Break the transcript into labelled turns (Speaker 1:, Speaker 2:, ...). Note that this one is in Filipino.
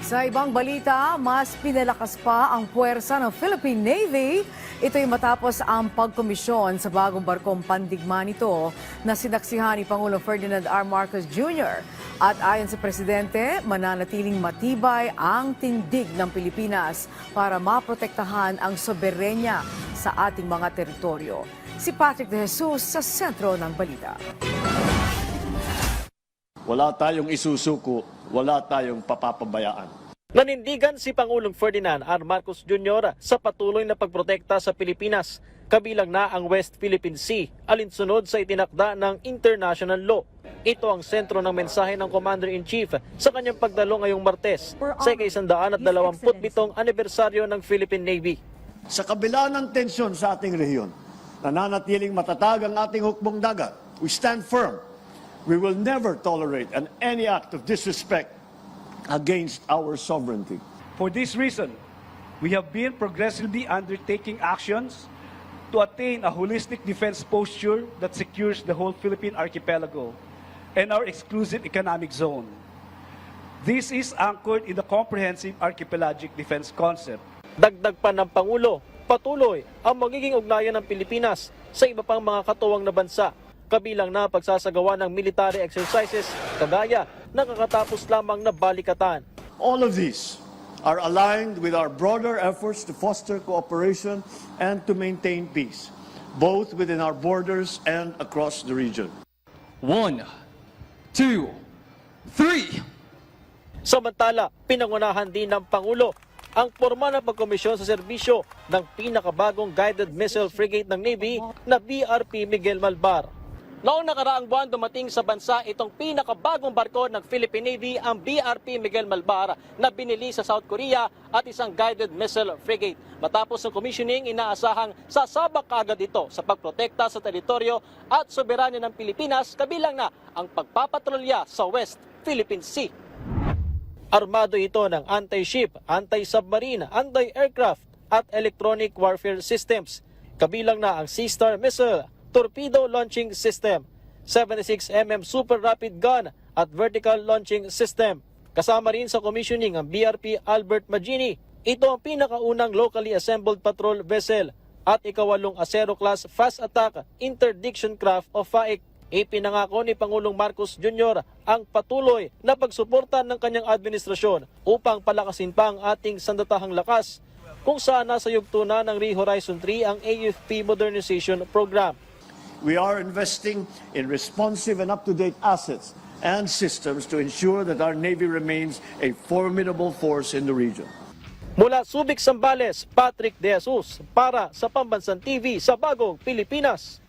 Speaker 1: Sa ibang balita, mas pinalakas pa ang puwersa ng Philippine Navy. Ito'y matapos ang pagkomisyon sa bagong barkong pandigma nito na sinaksihan ni Pangulong Ferdinand R. Marcos Jr. At ayon sa Presidente, mananatiling matibay ang tindig ng Pilipinas para maprotektahan ang soberenya sa ating mga teritoryo. Si Patrick De Jesus sa sentro ng balita.
Speaker 2: Wala tayong isusuko, wala tayong papapabayaan.
Speaker 3: Nanindigan si Pangulong Ferdinand R. Marcos Jr. sa patuloy na pagprotekta sa Pilipinas, kabilang na ang West Philippine Sea, alinsunod sa itinakda ng international law. Ito ang sentro ng mensahe ng Commander-in-Chief sa kanyang pagdalo ngayong Martes sa ika-127 anibersaryo ng Philippine Navy.
Speaker 2: Sa kabila ng tensyon sa ating rehiyon, nananatiling matatag ang ating hukbong dagat. We stand firm. We will never tolerate any act of disrespect against our sovereignty.
Speaker 4: For this reason, we have been progressively undertaking actions to attain a holistic defense posture that secures the whole Philippine archipelago and our exclusive economic zone. This is anchored in the comprehensive archipelagic defense concept.
Speaker 3: Dagdag pa ng Pangulo, patuloy ang magiging ugnayan ng Pilipinas sa iba pang mga katuwang na bansa, kabilang na pagsasagawa ng military exercises kagaya ng kakatapos lamang na balikatan.
Speaker 2: All of these are aligned with our broader efforts to foster cooperation and to maintain peace, both within our borders and across the region.
Speaker 5: 1, 2, 3.
Speaker 3: Samantala, pinangunahan din ng Pangulo ang formal na pagkomisyon sa serbisyo ng pinakabagong guided missile frigate ng Navy na BRP Miguel Malvar. Noong nakaraang buwan dumating sa bansa itong pinakabagong barko ng Philippine Navy, ang BRP Miguel Malvar, na binili sa South Korea at isang guided missile frigate. Matapos ng commissioning, inaasahang sasabak kaagad ito sa pagprotekta sa teritoryo at soberanya ng Pilipinas, kabilang na ang pagpapatrolya sa West Philippine Sea. Armado ito ng anti-ship, anti-submarine, anti-aircraft at electronic warfare systems, kabilang na ang Sea Star missile, torpedo launching system, 76mm super rapid gun at vertical launching system. Kasama rin sa commissioning ang BRP Albert Magini. Ito ang pinakaunang locally assembled patrol vessel at ikawalong Acero class fast attack interdiction craft o FAIC. Ipinangako ni Pangulong Marcos Jr. ang patuloy na pagsuporta ng kanyang administrasyon upang palakasin pa ang ating sandatahang lakas, kung saan nasa yugto na ng Re-Horizon 3 ang AFP Modernization Program.
Speaker 2: We are investing in responsive and up-to-date assets and systems to ensure that our Navy remains a formidable force in the region.
Speaker 3: Mula Subic, Zambales, Patrick De Jesus para sa Pambansang TV sa Bagong Pilipinas.